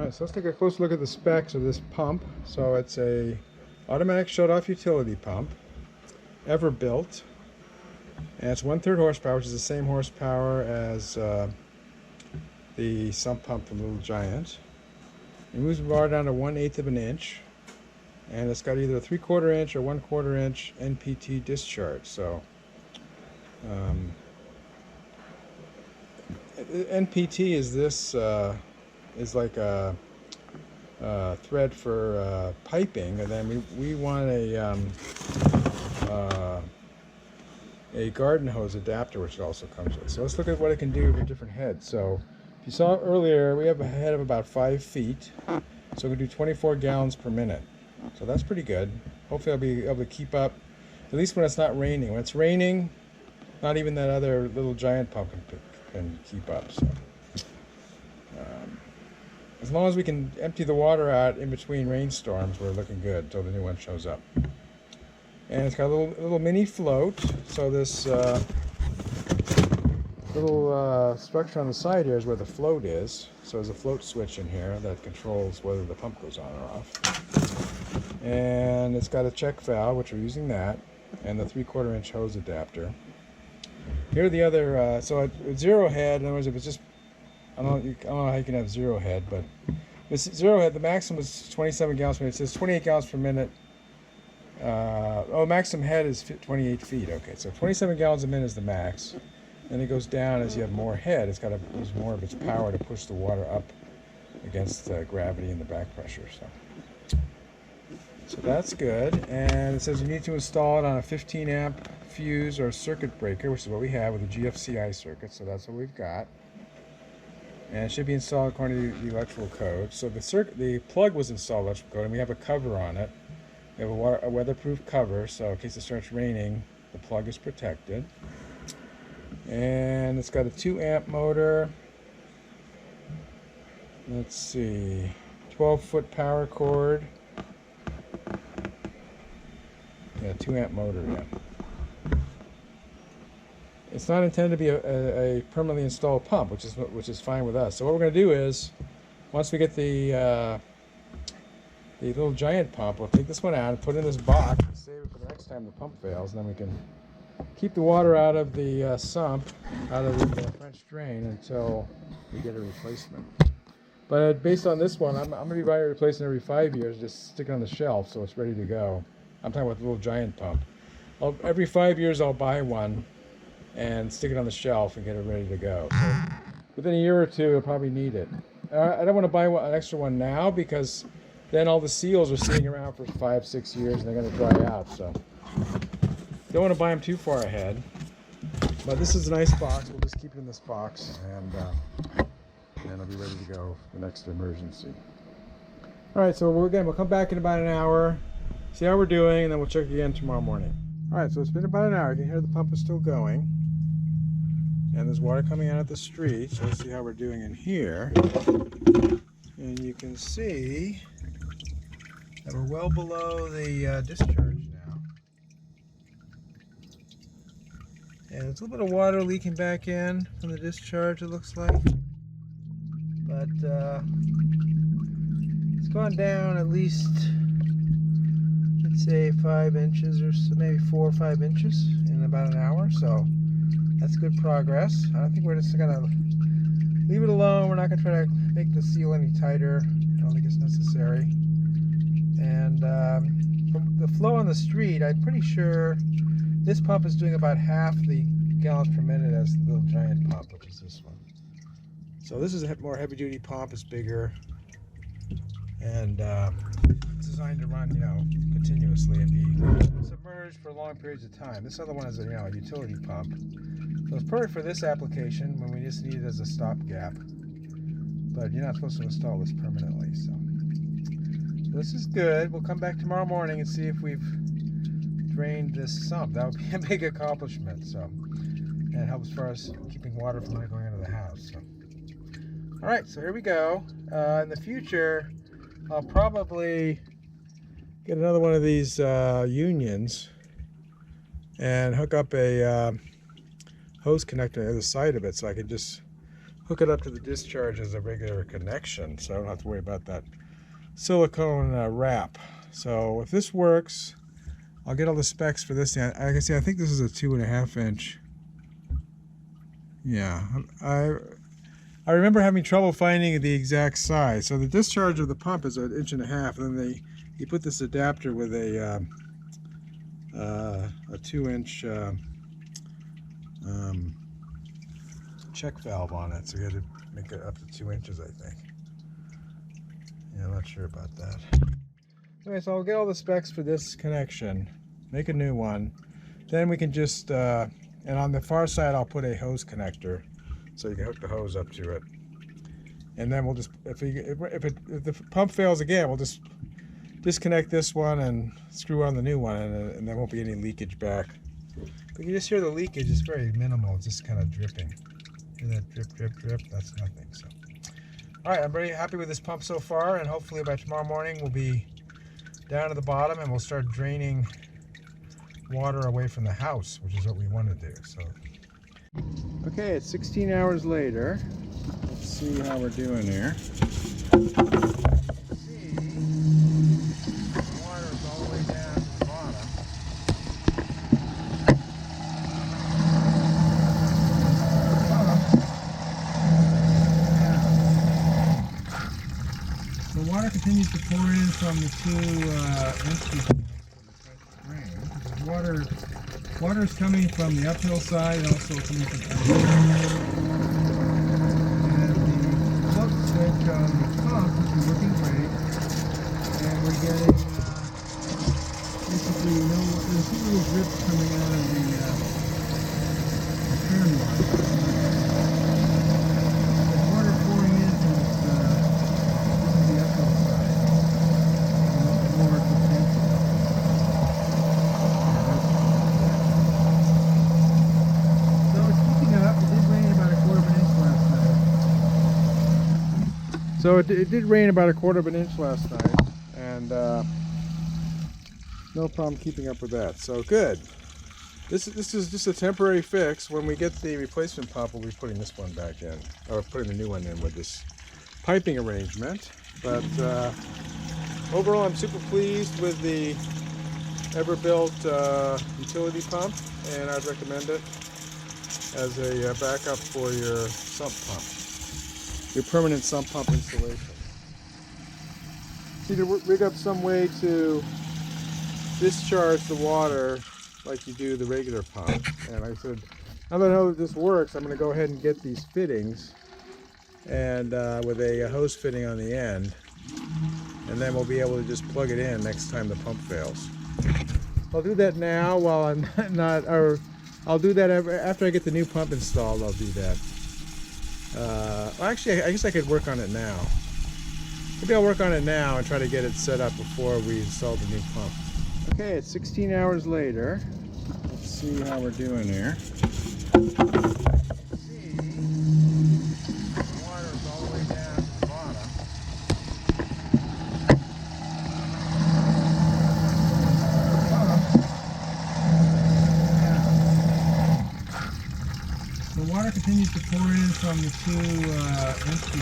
Alright, so let's take a close look at the specs of this pump. So it's a automatic shut-off utility pump, ever built, and it's 1/3 horsepower, which is the same horsepower as the sump pump from Little Giant. It moves the bar down to 1/8 of an inch, and it's got either a 3/4 inch or 1/4 inch NPT discharge. So NPT is this is like a thread for piping, and then we want a garden hose adapter, which it also comes with. So let's look at what it can do for different heads. So if you saw earlier, we have a head of about 5 feet, so we can do 24 gallons per minute. So that's pretty good. Hopefully I'll be able to keep up, at least when it's not raining. When it's raining, not even that other Little Giant pump can keep up. So as long as we can empty the water out in between rainstorms, we're looking good until the new one shows up. And it's got a little mini float. So this little structure on the side here is where the float is. So there's a float switch in here that controls whether the pump goes on or off. And it's got a check valve, which we're using that, and the 3/4 inch hose adapter. Here are the other, so at zero head, in other words, if it's just, I don't know how you can have zero head, but this zero head, the maximum is 27 gallons per minute. It says 28 gallons per minute. Maximum head is 28 feet. Okay, so 27 gallons a minute is the max. Then it goes down as you have more head. It's got to use more of its power to push the water up against gravity and the back pressure. So that's good. And it says you need to install it on a 15 amp fuse or circuit breaker, which is what we have with a GFCI circuit. So that's what we've got. And it should be installed according to the electrical code. So the plug was installed electrical code, and we have a cover on it. We have a weatherproof cover, so in case it starts raining, the plug is protected. And it's got a 2 amp motor. Let's see, 12-foot power cord. Yeah, 2 amp motor, yeah. It's not intended to be a permanently installed pump, which is fine with us. So what we're going to do is, once we get the Little Giant pump, we'll take this one out and put it in this box and save it for the next time the pump fails, and then we can keep the water out of the sump, out of the French drain, until we get a replacement. But based on this one, I'm going to be buying a replacement every 5 years, just stick it on the shelf so it's ready to go. I'm talking about the Little Giant pump. Every 5 years I'll buy one and stick it on the shelf and get it ready to go. So within a year or two, I'll probably need it. I don't want to buy an extra one now, because then all the seals are sitting around for 5-6 years and they're going to dry out. So don't want to buy them too far ahead. But this is a nice box. We'll just keep it in this box, and then it'll be ready to go for the next emergency. All right, so we'll come back in about an hour, see how we're doing, and then we'll check again tomorrow morning. All right, so it's been about an hour. You can hear the pump is still going, and there's water coming out of the street. So let's see how we're doing in here. And you can see that we're well below the discharge now. And there's a little bit of water leaking back in from the discharge, it looks like. But it's gone down at least, let's say 5 inches or so, maybe 4 or 5 inches in about an hour. So that's good progress. I think we're just gonna leave it alone. We're not gonna try to make the seal any tighter. I don't think it's necessary. And from the flow on the street, I'm pretty sure this pump is doing about half the gallons per minute as the Little Giant pump, which is this one. So this is a more heavy-duty pump. It's bigger, and it's designed to run, continuously and be submerged for long periods of time. This other one is a utility pump, so it's perfect for this application when we just need it as a stopgap. But you're not supposed to install this permanently, so this is good. We'll come back tomorrow morning and see if we've drained this sump. That would be a big accomplishment. So, and it helps as far as keeping water from going into the house. So. All right, so here we go. In the future, I'll probably get another one of these unions and hook up a hose connector to the other side of it, so I can just hook it up to the discharge as a regular connection, so I don't have to worry about that silicone wrap. So if this works, I'll get all the specs for this. Like I say, I think this is a 2.5 inch. Yeah, I remember having trouble finding the exact size. So the discharge of the pump is 1.5 inches, and then you put this adapter with a 2-inch check valve on it, so you had to make it up to 2 inches, I think. Yeah, I'm not sure about that. Anyway, so I'll get all the specs for this connection, make a new one, then we can just and on the far side I'll put a hose connector so you can hook the hose up to it, and then we'll just if the pump fails again, we'll just disconnect this one and screw on the new one, and there won't be any leakage back. But you just hear the leakage. It's very minimal. It's just kind of dripping. Hear that drip, drip, drip? That's nothing. So, all right, I'm very happy with this pump so far, and hopefully by tomorrow morning we'll be down to the bottom and we'll start draining water away from the house, which is what we want to do. So, okay, it's 16 hours later. Let's see how we're doing here. The water continues to pour in from the two empty drains. Water is coming from the uphill side and also coming from the downhill. And the plug switch on the pump is working great, and we're getting basically there's two little drips coming out of the turn line. The water pouring in from the uphill side. More potential. So it's keeping up. It did rain about 1/4 inch last night. So it did rain about 1/4 inch last night, and no problem keeping up with that. So good. This is just a temporary fix. When we get the replacement pump, we'll be putting this one back in, or putting the new one in with this piping arrangement. But overall, I'm super pleased with the Ever-built utility pump, and I'd recommend it as a backup for your sump pump, your permanent sump pump installation. See, to rig up some way to discharge the water like you do the regular pump. And I said, now that I know that this works, I'm going to go ahead and get these fittings, and with a hose fitting on the end, and then we'll be able to just plug it in next time the pump fails. I'll do that now while I'm not, or I'll do that after I get the new pump installed. I'll do that. Well, actually, I guess I could work on it now. Maybe I'll work on it now and try to get it set up before we install the new pump. Okay, it's 16 hours later. Let's see how we're doing here. The water continues to pour in from the two empty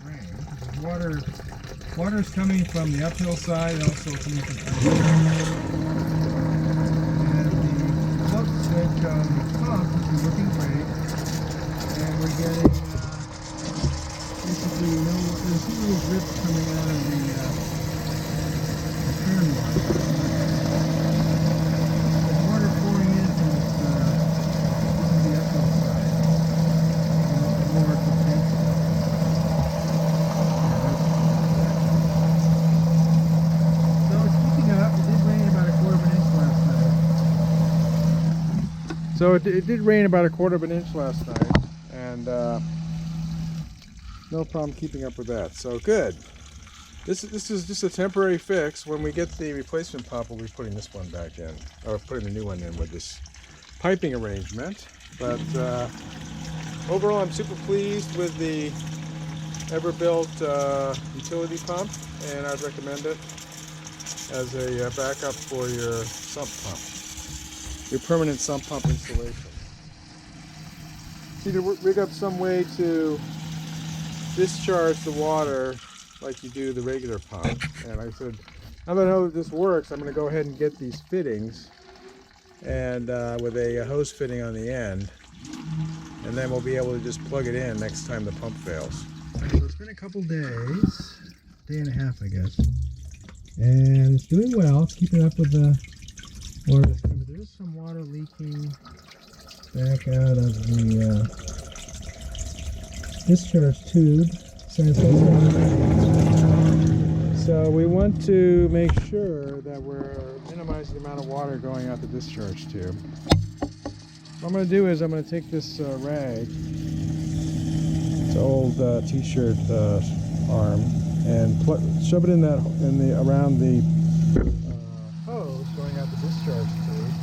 drains. Water is coming from the uphill side and also coming from the downhill. And the plug switch on the pump is working great, and we're getting basically there's two little drips coming out of the turn line. The water pouring in from the uphill side. More potential. So it did rain about 1/4 inch last night, and no problem keeping up with that. So good. This is just a temporary fix. When we get the replacement pump, we'll be putting this one back in, or putting the new one in with this piping arrangement. But overall, I'm super pleased with the Ever-built utility pump, and I'd recommend it as a backup for your sump pump, your permanent sump pump installation. need to rig up some way to discharge the water like you do the regular pump. And like I said, now that I know that this works, I'm going to go ahead and get these fittings and with a hose fitting on the end, and then we'll be able to just plug it in next time the pump fails. So it's been a couple days, day and a half I guess, and it's doing well. It's keeping up with the water that's coming, but there is some water leaking back out of the discharge tube. So we want to make sure that we're minimizing the amount of water going out the discharge tube. What I'm going to do is I'm going to take this rag, it's an old t-shirt arm, and shove it in around the hose going out the discharge tube,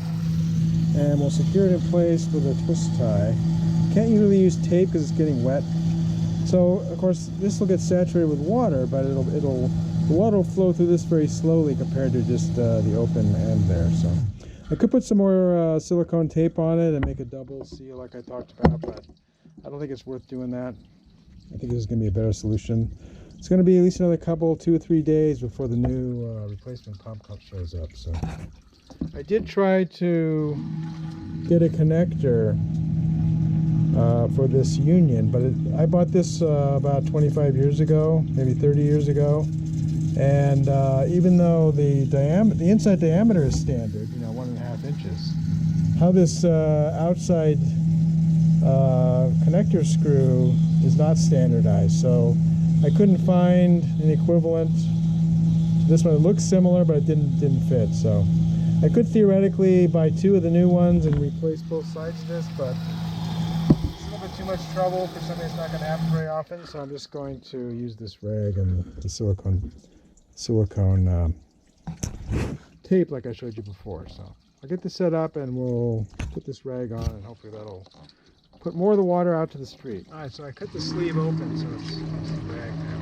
and we'll secure it in place with a twist tie. Can't really use tape because it's getting wet. So of course this will get saturated with water, but the water will flow through this very slowly compared to just the open end there. So I could put some more silicone tape on it and make a double seal like I talked about, but I don't think it's worth doing that. I think this is going to be a better solution. It's going to be at least another couple, 2 or 3 days before the new replacement pump shows up. So I did try to get a connector for this union, but I bought this about 25 years ago, maybe 30 years ago, and even though the inside diameter is standard, 1.5 inches, how this outside connector screw is not standardized, so I couldn't find an equivalent. This one, it looks similar, but it didn't fit. So I could theoretically buy 2 of the new ones and replace both sides of this, but too much trouble for something that's not going to happen very often, so I'm just going to use this rag and the silicone tape like I showed you before. So I'll get this set up and we'll put this rag on, and hopefully that'll put more of the water out to the street. Alright, so I cut the sleeve open so it's rag now,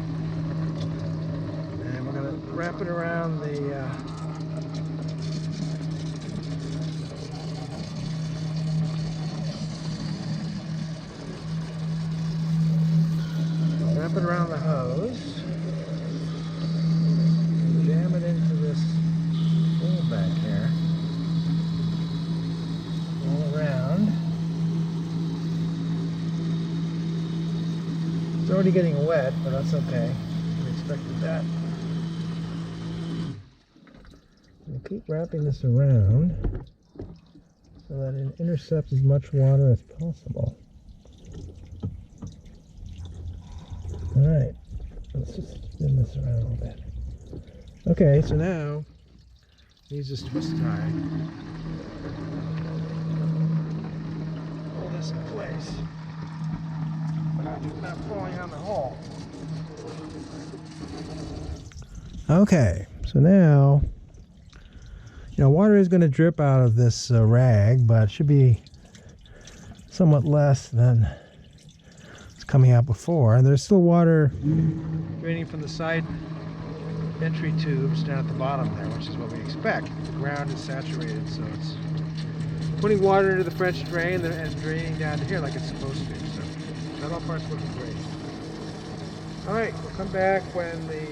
and we're going to wrap it around the wrap it around the hose, jam it into this hole back here, all around. It's already getting wet, but that's okay. We expected that. We'll keep wrapping this around so that it intercepts as much water as possible. Alright, let's just spin this around a little bit. Okay, so now use this twist tie. Hold this in place. Not falling on the hole. Okay, so now, water is going to drip out of this rag, but it should be somewhat less than coming out before, and there's still water draining from the side entry tubes down at the bottom there, which is what we expect. The ground is saturated, so it's putting water into the French drain and draining down to here like it's supposed to. So that all part's looking great. Alright, we'll come back when the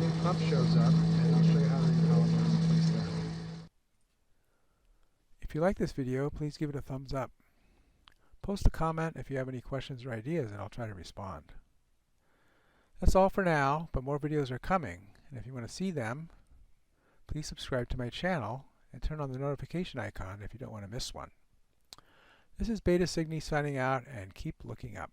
new pump shows up, and I'll show you how to replace that. If you like this video, please give it a thumbs up. Post a comment if you have any questions or ideas, and I'll try to respond. That's all for now, but more videos are coming, and if you want to see them, please subscribe to my channel and turn on the notification icon if you don't want to miss one. This is Beta Cygni signing out, and keep looking up.